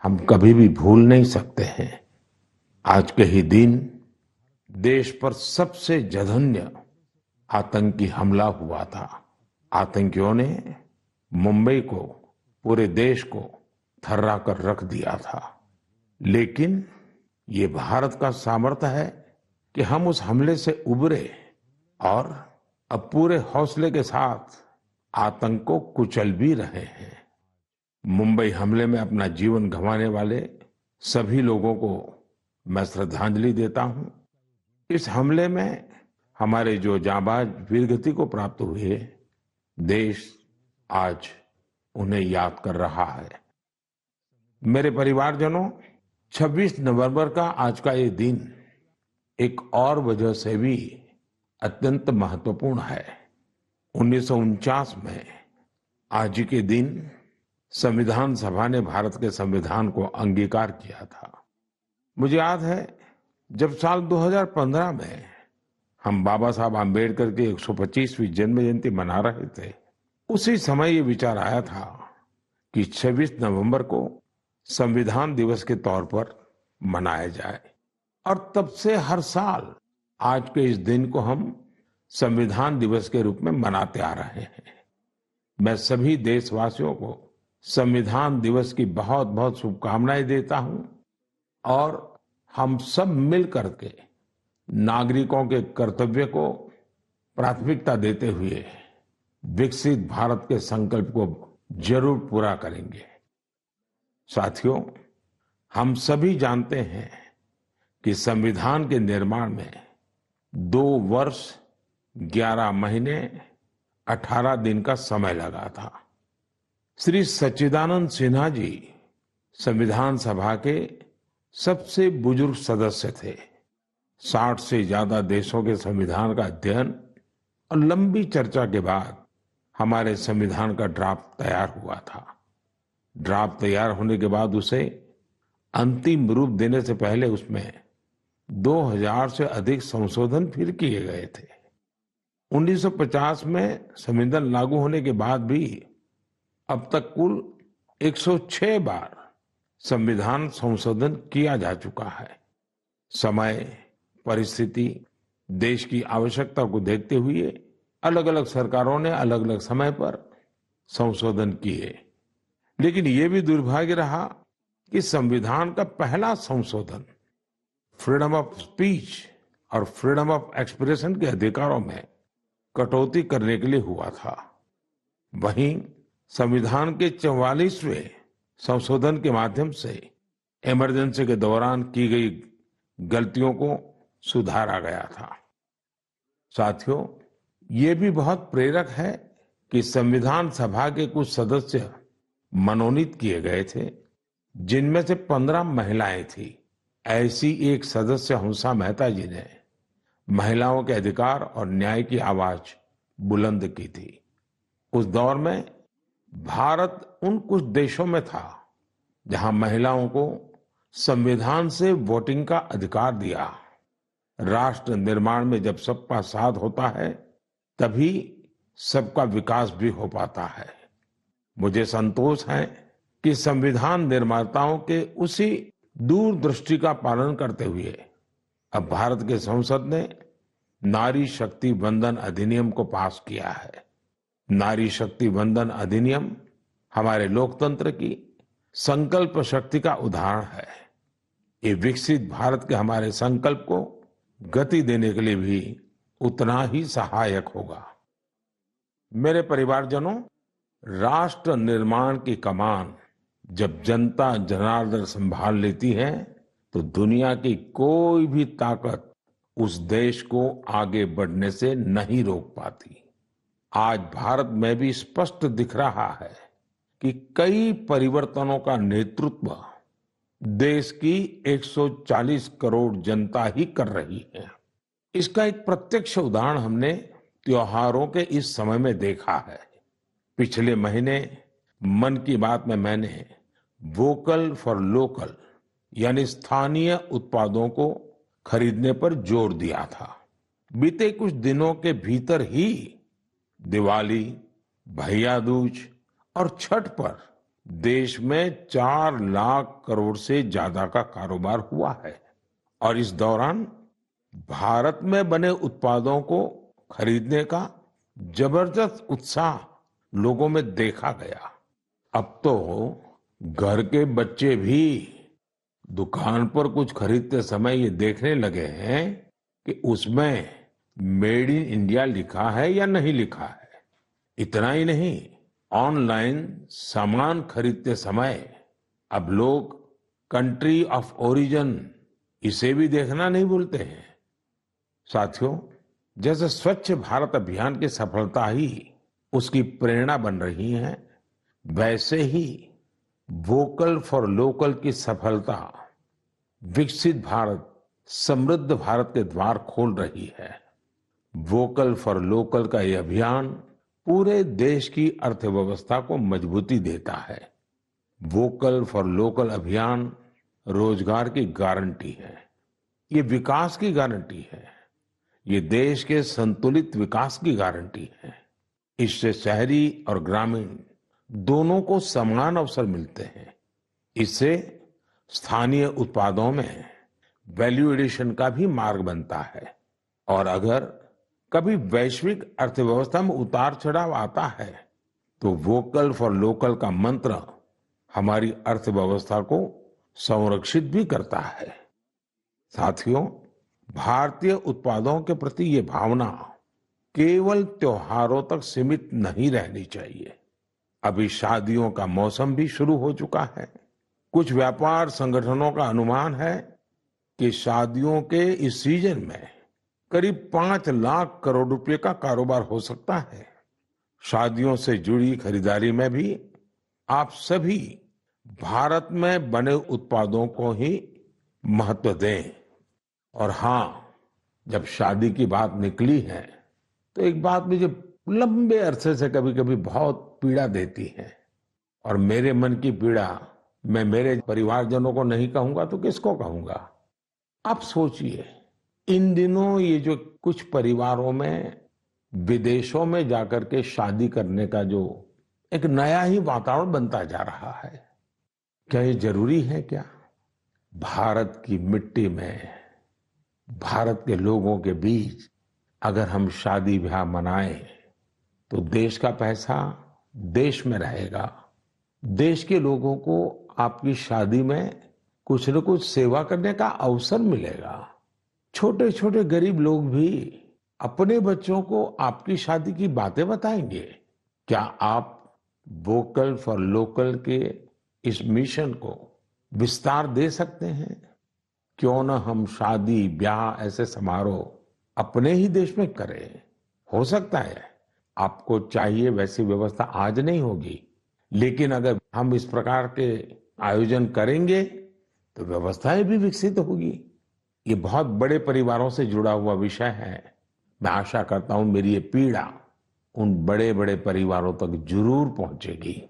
हम कभी भी भूल नहीं सकते हैं। आज के ही दिन देश पर सबसे जघन्य आतंकी हमला हुआ था। आतंकियों ने मुंबई को, पूरे देश को थर्रा कर रख दिया था। लेकिन ये भारत का सामर्थ्य है कि हम उस हमले से उबरे और अब पूरे हौसले के साथ आतंक को कुचल भी रहे हैं। मुंबई हमले में अपना जीवन गंवाने वाले सभी लोगों को मैं श्रद्धांजलि देता हूं। इस हमले में हमारे जो जांबाज वीरगति को प्राप्त हुए, देश आज उन्हें याद कर रहा है। मेरे परिवारजनों, 26 नवंबर का आज का ये दिन एक और वजह से भी अत्यंत महत्वपूर्ण है। 1949 में आज ही के दिन संविधान सभा ने भारत के संविधान को अंगीकार किया था। मुझे याद है जब साल 2015 में हम बाबा साहब आम्बेडकर की 125वीं जन्म जयंती मना रहे थे, उसी समय ये विचार आया था कि 26 नवंबर को संविधान दिवस के तौर पर मनाया जाए। और तब से हर साल आज के इस दिन को हम संविधान दिवस के रूप में मनाते आ रहे हैं। मैं सभी देशवासियों को संविधान दिवस की बहुत बहुत शुभकामनाएं देता हूं और हम सब मिल करके नागरिकों के कर्तव्य को प्राथमिकता देते हुए विकसित भारत के संकल्प को जरूर पूरा करेंगे। साथियों, हम सभी जानते हैं कि संविधान के निर्माण में 2 वर्ष 11 महीने 18 दिन का समय लगा था। श्री सच्चिदानंद सिन्हा जी संविधान सभा के सबसे बुजुर्ग सदस्य थे। 60 से ज्यादा देशों के संविधान का अध्ययन और लंबी चर्चा के बाद हमारे संविधान का ड्राफ्ट तैयार हुआ था। ड्राफ्ट तैयार होने के बाद उसे अंतिम रूप देने से पहले उसमें 2000 से अधिक संशोधन फिर किए गए थे। 1950 में संविधान लागू होने के बाद भी अब तक कुल 106 बार संविधान संशोधन किया जा चुका है। समय, परिस्थिति, देश की आवश्यकता को देखते हुए अलग अलग सरकारों ने अलग अलग समय पर संशोधन किए। लेकिन ये भी दुर्भाग्य रहा कि संविधान का पहला संशोधन फ्रीडम ऑफ स्पीच और फ्रीडम ऑफ एक्सप्रेशन के अधिकारों में कटौती करने के लिए हुआ था। वहीं संविधान के 44वें संशोधन के माध्यम से इमरजेंसी के दौरान की गई गलतियों को सुधारा गया था। साथियों, ये भी बहुत प्रेरक है कि संविधान सभा के कुछ सदस्य मनोनीत किए गए थे, जिनमें से 15 महिलाएं थी। ऐसी एक सदस्य हंसा मेहता जी ने महिलाओं के अधिकार और न्याय की आवाज बुलंद की थी। उस दौर में भारत उन कुछ देशों में था जहां महिलाओं को संविधान से वोटिंग का अधिकार दिया। राष्ट्र निर्माण में जब सबका साथ होता है तभी सबका विकास भी हो पाता है। मुझे संतोष है कि संविधान निर्माताओं के उसी दूरदृष्टि का पालन करते हुए अब भारत के संसद ने नारी शक्ति वंदन अधिनियम को पास किया है। नारी शक्ति वंदन अधिनियम हमारे लोकतंत्र की संकल्प शक्ति का उदाहरण है। ये विकसित भारत के हमारे संकल्प को गति देने के लिए भी उतना ही सहायक होगा। मेरे परिवारजनों, राष्ट्र निर्माण की कमान जब जनता जनार्दन संभाल लेती है तो दुनिया की कोई भी ताकत उस देश को आगे बढ़ने से नहीं रोक पाती। आज भारत में भी स्पष्ट दिख रहा है कि कई परिवर्तनों का नेतृत्व देश की 140 करोड़ जनता ही कर रही है। इसका एक प्रत्यक्ष उदाहरण हमने त्योहारों के इस समय में देखा है। पिछले महीने मन की बात में मैंने वोकल फॉर लोकल यानी स्थानीय उत्पादों को खरीदने पर जोर दिया था। बीते कुछ दिनों के भीतर ही दिवाली, भैया दूज और छठ पर देश में 4 लाख करोड़ से ज्यादा का कारोबार हुआ है और इस दौरान भारत में बने उत्पादों को खरीदने का जबरदस्त उत्साह लोगों में देखा गया। अब तो घर के बच्चे भी दुकान पर कुछ खरीदते समय ये देखने लगे हैं कि उसमें मेड इन इंडिया लिखा है या नहीं लिखा है। इतना ही नहीं, ऑनलाइन सामान खरीदते समय अब लोग कंट्री ऑफ ओरिजिन इसे भी देखना नहीं भूलते हैं। साथियों, जैसे स्वच्छ भारत अभियान की सफलता ही उसकी प्रेरणा बन रही है, वैसे ही वोकल फॉर लोकल की सफलता विकसित भारत, समृद्ध भारत के द्वार खोल रही है। वोकल फॉर लोकल का यह अभियान पूरे देश की अर्थव्यवस्था को मजबूती देता है। वोकल फॉर लोकल अभियान रोजगार की गारंटी है, ये विकास की गारंटी है, ये देश के संतुलित विकास की गारंटी है। इससे शहरी और ग्रामीण दोनों को समान अवसर मिलते हैं। इससे स्थानीय उत्पादों में वैल्यू एडिशन का भी मार्ग बनता है और अगर कभी वैश्विक अर्थव्यवस्था में उतार चढ़ाव आता है तो वोकल फॉर लोकल का मंत्र हमारी अर्थव्यवस्था को संरक्षित भी करता है। साथियों, भारतीय उत्पादों के प्रति ये भावना केवल त्योहारों तक सीमित नहीं रहनी चाहिए। अभी शादियों का मौसम भी शुरू हो चुका है। कुछ व्यापार संगठनों का अनुमान है कि शादियों के इस सीजन में करीब 5 लाख करोड़ रुपए का कारोबार हो सकता है। शादियों से जुड़ी खरीदारी में भी आप सभी भारत में बने उत्पादों को ही महत्व दें। और हाँ, जब शादी की बात निकली है तो एक बात मुझे लंबे अरसे से कभी कभी बहुत पीड़ा देती है और मेरे मन की पीड़ा मैं मेरे परिवारजनों को नहीं कहूंगा तो किसको कहूंगा। आप सोचिए, इन दिनों ये जो कुछ परिवारों में विदेशों में जाकर के शादी करने का जो एक नया ही वातावरण बनता जा रहा है, क्या ये जरूरी है क्या? भारत की मिट्टी में, भारत के लोगों के बीच अगर हम शादी ब्याह मनाएं तो देश का पैसा देश में रहेगा। देश के लोगों को आपकी शादी में कुछ न कुछ सेवा करने का अवसर मिलेगा। छोटे छोटे गरीब लोग भी अपने बच्चों को आपकी शादी की बातें बताएंगे। क्या आप वोकल फॉर लोकल के इस मिशन को विस्तार दे सकते हैं? क्यों न हम शादी ब्याह ऐसे समारोह अपने ही देश में करें। हो सकता है आपको चाहिए वैसी व्यवस्था आज नहीं होगी, लेकिन अगर हम इस प्रकार के आयोजन करेंगे तो व्यवस्थाएं भी विकसित होगी। ये बहुत बड़े परिवारों से जुड़ा हुआ विषय है। मैं आशा करता हूं मेरी ये पीड़ा उन बड़े बड़े परिवारों तक जरूर पहुंचेगी।